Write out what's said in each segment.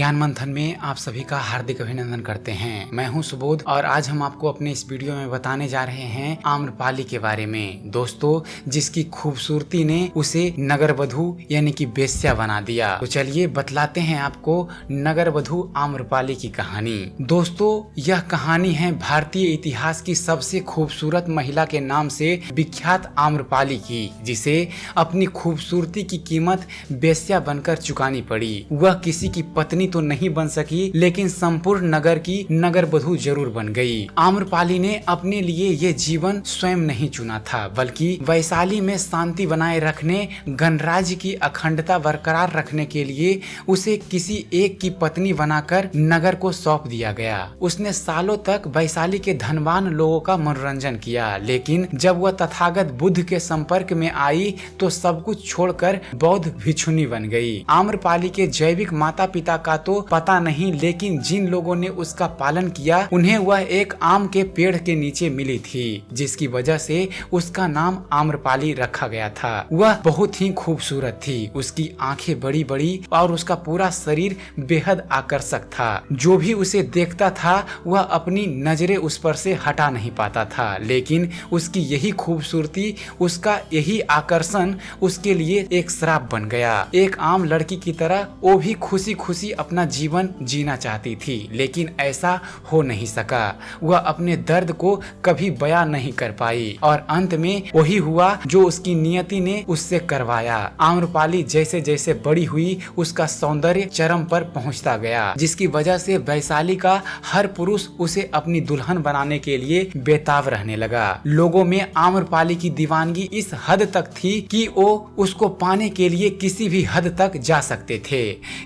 ज्ञान मंथन में आप सभी का हार्दिक अभिनंदन करते हैं। मैं हूं सुबोध और आज हम आपको अपने इस वीडियो में बताने जा रहे हैं आम्रपाली के बारे में। दोस्तों, जिसकी खूबसूरती ने उसे नगर वधू यानी कि बेश्या बना दिया। तो चलिए बतलाते हैं आपको नगर वधू आम्रपाली की कहानी। दोस्तों, यह कहानी है भारतीय इतिहास की सबसे खूबसूरत महिला के नाम से विख्यात आम्रपाली की, जिसे अपनी खूबसूरती की कीमत बेश्या बनकर चुकानी पड़ी। वह किसी की पत्नी तो नहीं बन सकी, लेकिन संपूर्ण नगर की नगर वधू जरूर बन गई। आम्रपाली ने अपने लिए ये जीवन स्वयं नहीं चुना था, बल्कि वैशाली में शांति बनाए रखने, गणराज्य की अखंडता बरकरार रखने के लिए उसे किसी एक की पत्नी बनाकर नगर को सौंप दिया गया। उसने सालों तक वैशाली के धनवान लोगों का मनोरंजन किया, लेकिन जब वह तथागत बुद्ध के संपर्क में आई तो सब कुछ छोड़कर बौद्ध भिक्षुनी बन गई। आम्रपाली के जैविक माता पिता का तो पता नहीं, लेकिन जिन लोगों ने उसका पालन किया उन्हें वह एक आम के पेड़ के नीचे मिली थी, जिसकी वजह से उसका नाम आम्रपाली रखा गया था। वह बहुत ही खूबसूरत थी, उसकी आंखें बड़ी बड़ी और उसका पूरा शरीर बेहद आकर्षक था। जो भी उसे देखता था वह अपनी नजरें उस पर से हटा नहीं पाता था, लेकिन उसकी यही खूबसूरती, उसका यही आकर्षण उसके लिए एक श्राप बन गया। एक आम लड़की की तरह वो भी खुशी खुशी अपना जीवन जीना चाहती थी, लेकिन ऐसा हो नहीं सका। वह अपने दर्द को कभी बयान नहीं कर पाई और अंत में वही हुआ जो उसकी नियति ने उससे करवाया। आम्रपाली जैसे जैसे बड़ी हुई उसका सौंदर्य चरम पर पहुंचता गया, जिसकी वजह से वैशाली का हर पुरुष उसे अपनी दुल्हन बनाने के लिए बेताब रहने लगा। लोगों में आम्रपाली की दीवानगी इस हद तक थी कि वो उसको पाने के लिए किसी भी हद तक जा सकते थे।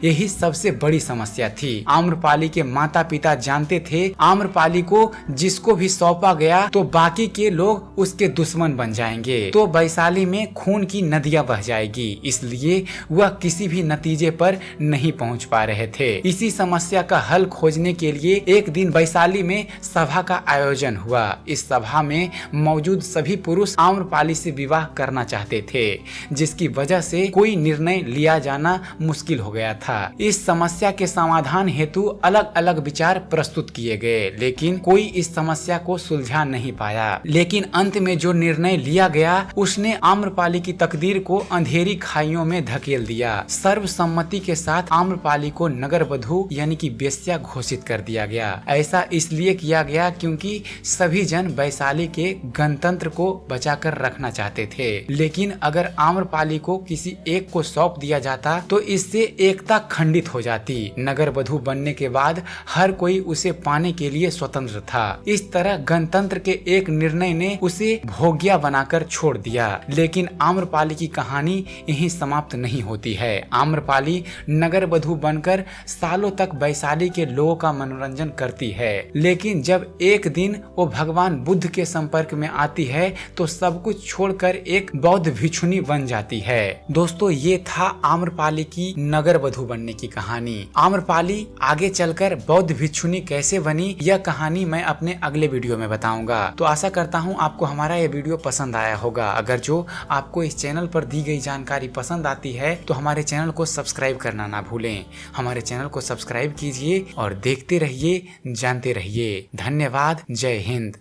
यही सबसे बड़ी समस्या थी। आम्रपाली के माता पिता जानते थे आम्रपाली को जिसको भी सौंपा गया तो बाकी के लोग उसके दुश्मन बन जाएंगे, तो वैशाली में खून की नदियां बह जाएगी। इसलिए वह किसी भी नतीजे पर नहीं पहुंच पा रहे थे। इसी समस्या का हल खोजने के लिए एक दिन वैशाली में सभा का आयोजन हुआ। इस सभा में मौजूद सभी पुरुष आम्रपाली से विवाह करना चाहते थे, जिसकी वजह से कोई निर्णय लिया जाना मुश्किल हो गया था। इस समस्या के समाधान हेतु अलग अलग विचार प्रस्तुत किए गए, लेकिन कोई इस समस्या को सुलझा नहीं पाया। लेकिन अंत में जो निर्णय लिया गया उसने आम्रपाली की तकदीर को अंधेरी खाइयों में धकेल दिया। सर्वसम्मति के साथ आम्रपाली को नगर वधू यानी कि बेश्या घोषित कर दिया गया। ऐसा इसलिए किया गया क्योंकि सभी जन वैशाली के गणतंत्र को बचाकर रखना चाहते थे, लेकिन अगर आम्रपाली को किसी एक को सौंप दिया जाता तो इससे एकता खंडित हो जाती। नगर वधू बनने के बाद हर कोई उसे पाने के लिए स्वतंत्र था। इस तरह गणतंत्र के एक निर्णय ने उसे भोग्या बनाकर छोड़ दिया। लेकिन आम्रपाली की कहानी यहीं समाप्त नहीं होती है। आम्रपाली नगर वधू बनकर सालों तक वैशाली के लोगों का मनोरंजन करती है, लेकिन जब एक दिन वो भगवान बुद्ध के संपर्क में आती है तो सब कुछ छोड़कर एक बौद्ध भिक्षुनी बन जाती है। दोस्तों, ये था आम्रपाली की नगर वधू बनने की कहानी। आम्रपाली आगे चलकर बौद्ध भिक्षुनी कैसे बनी, यह कहानी मैं अपने अगले वीडियो में बताऊंगा। तो आशा करता हूं आपको हमारा यह वीडियो पसंद आया होगा। अगर जो आपको इस चैनल पर दी गई जानकारी पसंद आती है तो हमारे चैनल को सब्सक्राइब करना ना भूलें। हमारे चैनल को सब्सक्राइब कीजिए और देखते रहिए, जानते रहिए। धन्यवाद। जय हिंद।